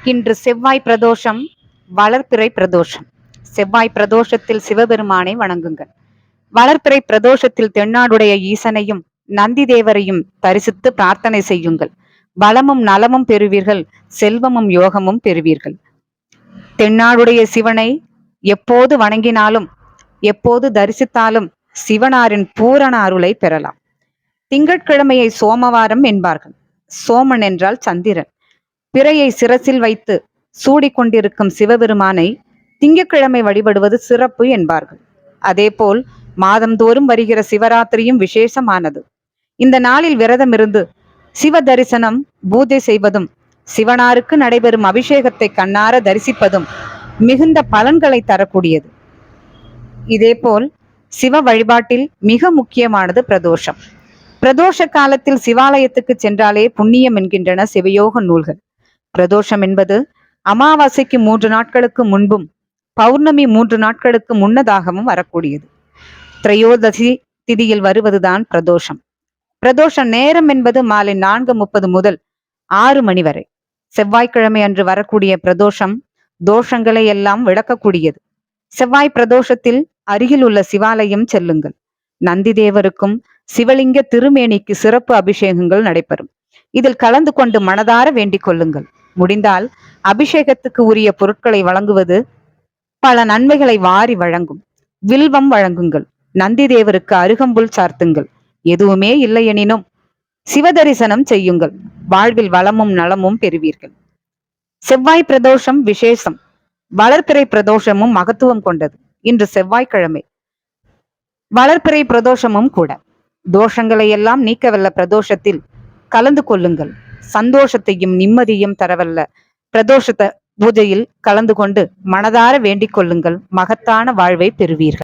இன்று செவ்வாய் பிரதோஷம், வளர்பிறை பிரதோஷம். செவ்வாய் பிரதோஷத்தில் சிவபெருமானை வணங்குங்கள். வளர்பிறை பிரதோஷத்தில் தென்னாடுடைய ஈசனையும் நந்தி தேவரையும் தரிசித்து பிரார்த்தனை செய்யுங்கள். பலமும் நலமும் பெறுவீர்கள், செல்வமும் யோகமும் பெறுவீர்கள். தென்னாடுடைய சிவனை எப்போது வணங்கினாலும் எப்போது தரிசித்தாலும் சிவனாரின் பூரண அருளை பெறலாம். திங்கட்கிழமையை சோமவாரம் என்பார்கள். சோமன் என்றால் சந்திரன். பிறையை சிரசில் வைத்து சூடிக்கொண்டிருக்கும் சிவபெருமானை திங்கட்கிழமை வழிபடுவது சிறப்பு என்பார்கள். அதேபோல் மாதந்தோறும் வருகிற சிவராத்திரியும் விசேஷமானது. இந்த நாளில் விரதம் இருந்து சிவ தரிசனம், பூஜை செய்வதும் சிவனாருக்கு நடைபெறும் அபிஷேகத்தை கண்ணார தரிசிப்பதும் மிகுந்த பலன்களை தரக்கூடியது. இதேபோல் சிவ வழிபாட்டில் மிக முக்கியமானது பிரதோஷம். பிரதோஷ காலத்தில் சிவாலயத்துக்கு சென்றாலே புண்ணியம் என்கின்றன சிவயோக நூல்கள். பிரதோஷம் என்பது அமாவாசைக்கு 3 நாட்களுக்கு முன்பும் பௌர்ணமி 3 நாட்களுக்கு முன்னதாகவும் வரக்கூடியது. திரையோதசி திதியில் வருவதுதான் பிரதோஷம். பிரதோஷ நேரம் என்பது மாலை 4:30 முதல் 6 மணி வரை. செவ்வாய்க்கிழமை அன்று வரக்கூடிய பிரதோஷம் தோஷங்களை எல்லாம் விளக்கக்கூடியது. செவ்வாய் பிரதோஷத்தில் அருகில் உள்ள சிவாலயம் செல்லுங்கள். நந்தி தேவருக்கும் சிவலிங்க திருமேனிக்கு சிறப்பு அபிஷேகங்கள் நடைபெறும். இதில் கலந்து கொண்டு மனதார வேண்டிக் கொள்ளுங்கள். முடிந்தால் அபிஷேகத்துக்கு உரிய பொருட்களை வழங்குவது பல நன்மைகளை வாரி வழங்கும். வில்வம் வழங்குங்கள். நந்தி தேவருக்கு அருகம்புல் சார்த்துங்கள். எதுவுமே இல்லை எனினும் சிவதரிசனம் செய்யுங்கள். வாழ்வில் வளமும் நலமும் பெறுவீர்கள். செவ்வாய் பிரதோஷம் விசேஷம். வளர்பிறை பிரதோஷமும் மகத்துவம் கொண்டது. இன்று செவ்வாய்க்கிழமை, வளர்பிறை பிரதோஷமும் கூட. தோஷங்களை எல்லாம் நீக்கவல்ல பிரதோஷத்தில் கலந்து கொள்ளுங்கள். சந்தோஷத்தையும் நிம்மதியும் தரவல்ல பிரதோஷ பூஜையில் கலந்து கொண்டு மனதார வேண்டிக் கொள்ளுங்கள். மகத்தான வாழ்வை பெறுவீர்கள்.